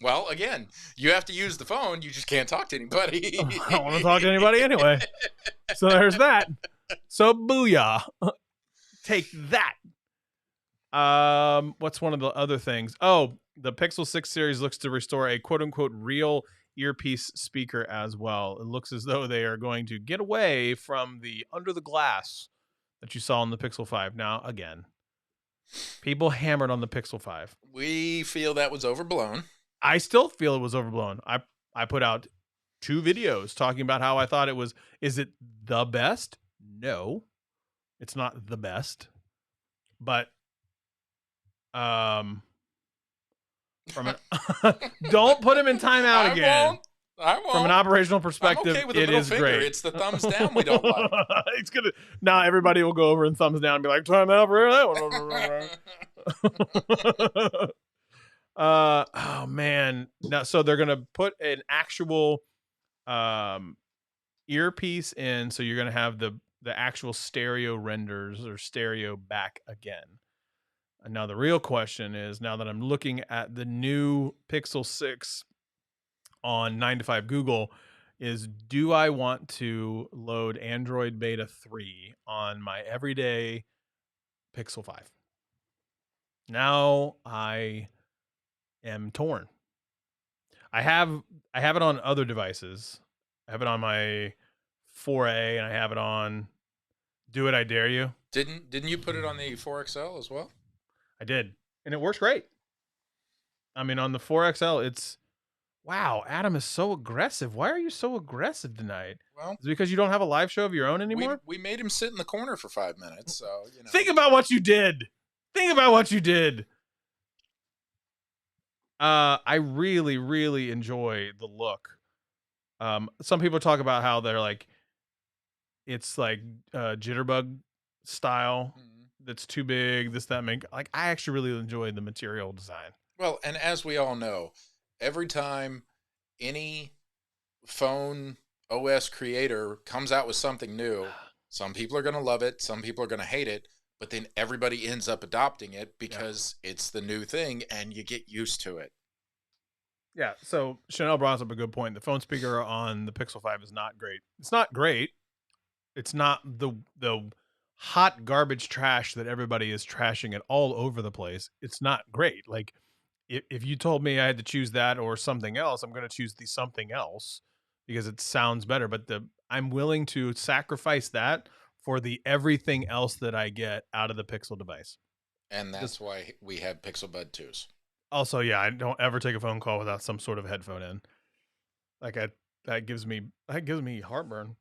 Well, again, you have to use the phone. You just can't talk to anybody. I don't want to talk to anybody anyway. So there's that. So booyah. Take that. What's one of the other things? Oh, the Pixel 6 series looks to restore a quote-unquote real earpiece speaker as well. It looks as though they are going to get away from the under the glass that you saw on the Pixel 5. Now, again, people hammered on the Pixel 5. We feel that was overblown. I still feel it was overblown. I put out 2 videos talking about how I thought it was. Is it the best? No, it's not the best. But from an don't put him in timeout again. I won't. From an operational perspective, I'm okay with the middle finger. Great. It's the thumbs down we don't like. It's gonna now everybody will go over and thumbs down and be like, timeout for that one. Oh man. Now so they're gonna put an actual earpiece in, so you're gonna have the actual stereo renders or stereo back again. And now the real question is, now that I'm looking at the new Pixel 6 on 9 to 5 Google, is do I want to load Android Beta 3 on my everyday Pixel 5? Now I am torn. I have it on other devices. I have it on my 4A and I have it on Do It I Dare You. Didn't you put it on the 4XL as well? I did, and it works great. I mean, on the 4XL, it's Wow, Adam is so aggressive. Why are you so aggressive tonight? Well, Is it because you don't have a live show of your own we anymore? we made him sit in the corner for 5 minutes, so Think about what you did. Think about what you did. I really, really enjoy the look. Some people talk about how they're like, it's like jitterbug style. Mhm. That's too big. This, that, make like. I actually really enjoy the material design. Well, and as we all know, every time any phone OS creator comes out with something new, some people are going to love it, some people are going to hate it, but then everybody ends up adopting it because it's the new thing and you get used to it. Yeah. So Chanel brought up a good point. The phone speaker on the Pixel 5 is not great. It's not great. It's not the hot garbage trash that everybody is trashing it all over the place. It's not great. Like if you told me I had to choose that or something else, I'm going to choose the something else because it sounds better. But I'm willing to sacrifice that for the everything else that I get out of the Pixel device. And that's why we have Pixel Bud 2s. Also, yeah, I don't ever take a phone call without some sort of headphone in. Like that gives me heartburn.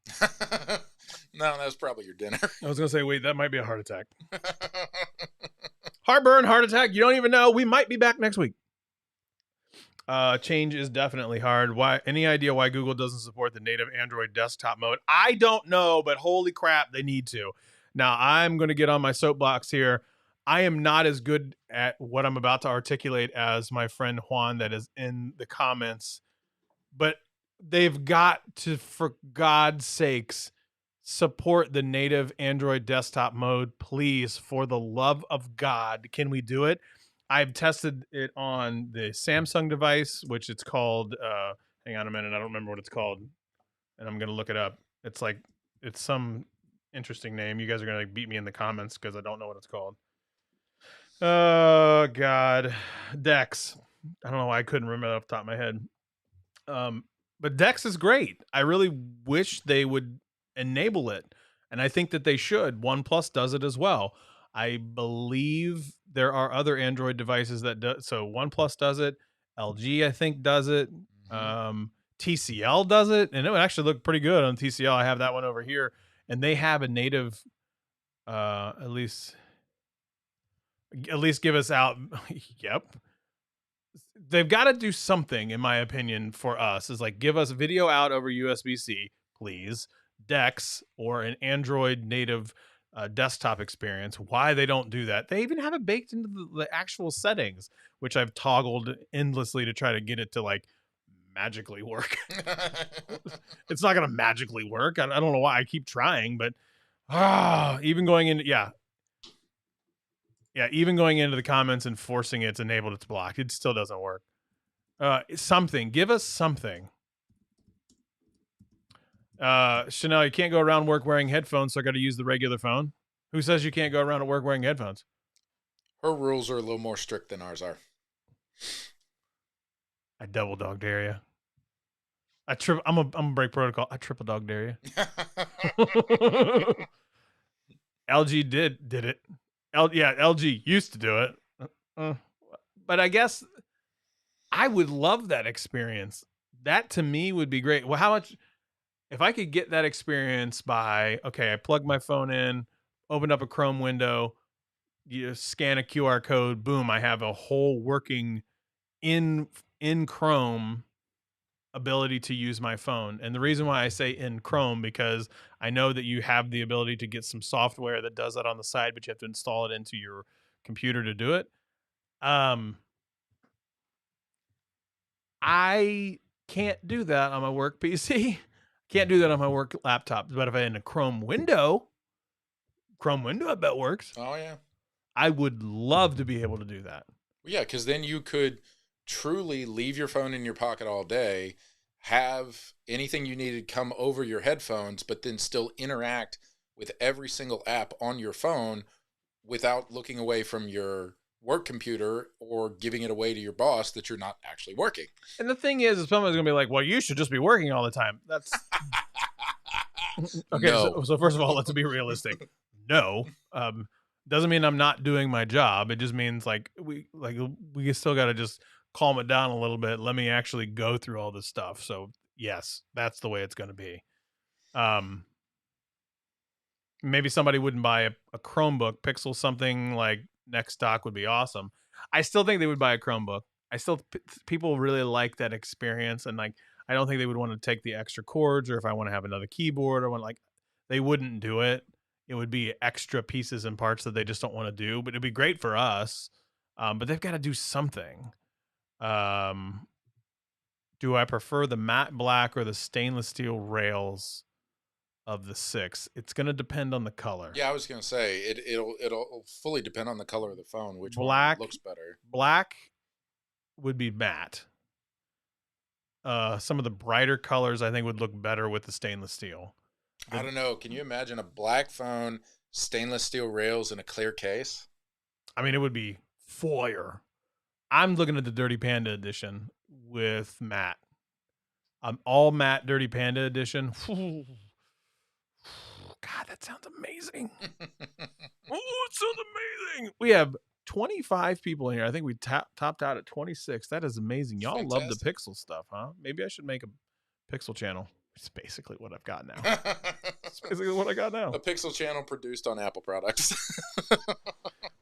No, that's probably your dinner. I was gonna say, wait, that might be a heart attack. Heartburn, heart attack. You don't even know. We might be back next week. Change is definitely hard. Why? Any idea why Google doesn't support the native Android desktop mode? I don't know, but holy crap, they need to. Now, I'm going to get on my soapbox here. I am not as good at what I'm about to articulate as my friend Juan that is in the comments, but they've got to, for God's sakes, support the native Android desktop mode, please, for the love of God. Can we do it? I've tested it on the Samsung device, which it's called, hang on a minute, I don't remember what it's called, and I'm going to look it up. It's some interesting name. You guys are going to beat me in the comments because I don't know what it's called. Oh, God. Dex. I don't know why I couldn't remember that off the top of my head. But Dex is great. I really wish they would enable it, and I think that they should. OnePlus does it as well. I believe there are other Android devices that do. So OnePlus does it. LG, I think, does it. TCL does it, and it would actually look pretty good on TCL. I have that one over here, and they have a native. At least give us out. Yep. They've got to do something, in my opinion, for us. Is like give us video out over USB-C, please. Dex or an Android native desktop experience. Why they don't do that? They even have it baked into the actual settings, which I've toggled endlessly to try to get it to like magically work. It's not gonna magically work. I don't know why I keep trying, but even going into even going into the comments and forcing it's enabled, it's blocked. It still doesn't work. Something. Give us something. Chanel, you can't go around work wearing headphones, so I got to use the regular phone. Who says you can't go around at work wearing headphones? Her rules are a little more strict than ours are. I double dog dare you. I'm a break protocol. I triple dog dare you. LG did it. LG used to do it. But I guess I would love that experience. That to me would be great. Well, how much if I could get that experience by, okay, I plug my phone in, open up a Chrome window, you scan a QR code, boom, I have a whole working in Chrome ability to use my phone. And the reason why I say in Chrome, because I know that you have the ability to get some software that does that on the side, but you have to install it into your computer to do it. I can't do that on my work PC. Can't do that on my work laptop. But if I had a Chrome window, I bet works. Oh, yeah. I would love to be able to do that. Well, yeah, because then you could truly leave your phone in your pocket all day, have anything you needed come over your headphones, but then still interact with every single app on your phone without looking away from your work computer or giving it away to your boss that you're not actually working. And the thing is someone's going to be like, well, you should just be working all the time. That's okay. No. So first of all, let's be realistic. No. Doesn't mean I'm not doing my job. It just means like we still got to just calm it down a little bit. Let me actually go through all this stuff. So yes, that's the way it's going to be. Maybe somebody wouldn't buy a Chromebook. Pixel something like next stock would be awesome. I still think they would buy a Chromebook. People really like that experience, and like I don't think they would want to take the extra cords, or if I want to have another keyboard, or they wouldn't do it. It would be extra pieces and parts that they just don't want to do, but it'd be great for us. But they've got to do something. Do I prefer the matte black or the stainless steel rails of the 6? It's going to depend on the color. Yeah, I was gonna say it'll fully depend on the color of the phone, which Black one looks better. Black would be matte. Some of the brighter colors I think would look better with the stainless steel. I don't know. Can you imagine a black phone, stainless steel rails, and a clear case? I mean, it would be fire. I'm looking at the Dirty Panda Edition with matte. All matte Dirty Panda Edition. God, that sounds amazing. Oh, it sounds amazing. We have 25 people in here. I think we topped out at 26. That is amazing. Y'all love the Pixel stuff, huh? Maybe I should make a Pixel channel. It's basically what I've got now. It's basically what I got now. A Pixel channel produced on Apple products.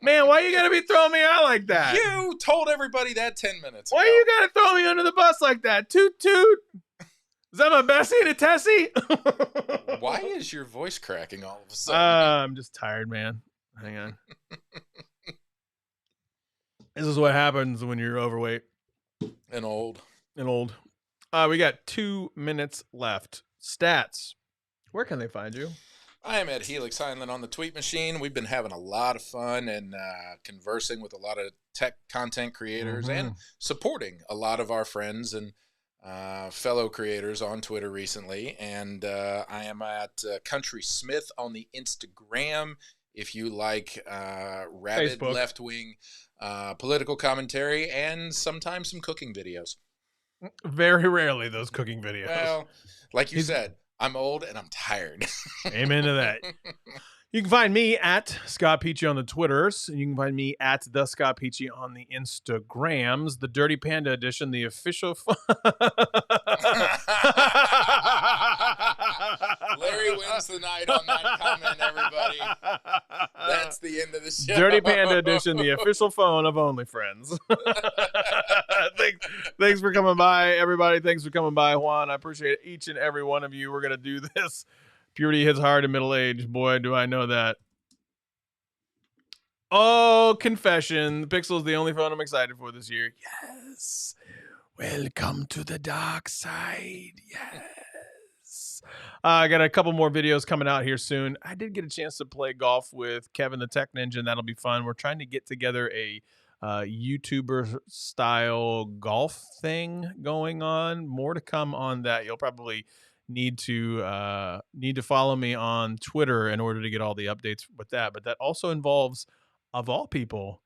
Man, why you gotta be throwing me out like that? You told everybody that 10 minutes ago. Why you gotta throw me under the bus like that? Toot toot. Is that my Bessie and a Tessie? Why is your voice cracking all of a sudden? I'm just tired, man. Hang on. This is what happens when you're overweight. And old. We got 2 minutes left. Stats. Where can they find you? I am at Helix Heinlein on the tweet machine. We've been having a lot of fun and conversing with a lot of tech content creators and supporting a lot of our friends and fellow creators on Twitter recently. And I am at Country Smith on the Instagram. If you like rabid left-wing political commentary and sometimes some cooking videos. Very rarely those cooking videos. Well, like you said, I'm old and I'm tired. Amen to that. You can find me at Scott Peachy on the Twitters. You can find me at the Scott Peachy on the Instagrams. The Dirty Panda Edition, the official. Larry wins the night on that comment, everybody. That's the end of the show. Dirty Panda Edition, the official phone of OnlyFriends. Thanks for coming by, everybody. Thanks for coming by, Juan. I appreciate each and every one of you. We're going to do this. Puberty hits hard in middle age. Boy, do I know that. Oh, confession. The Pixel is the only phone I'm excited for this year. Yes. Welcome to the dark side. Yes. I got a couple more videos coming out here soon. I did get a chance to play golf with Kevin the Tech Ninja, and that'll be fun. We're trying to get together a YouTuber style golf thing going on. More to come on that. You'll probably need to follow me on Twitter in order to get all the updates with that. But that also involves, of all people,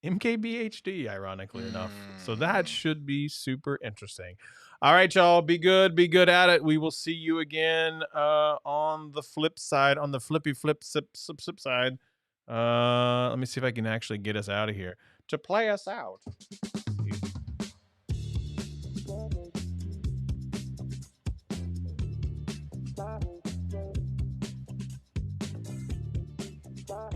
MKBHD, ironically enough. So that should be super interesting. All right, y'all. Be good at it. We will see you again on the flip side, on the flippy flip sip side. Let me see if I can actually get us out of here. To play us out. Bye.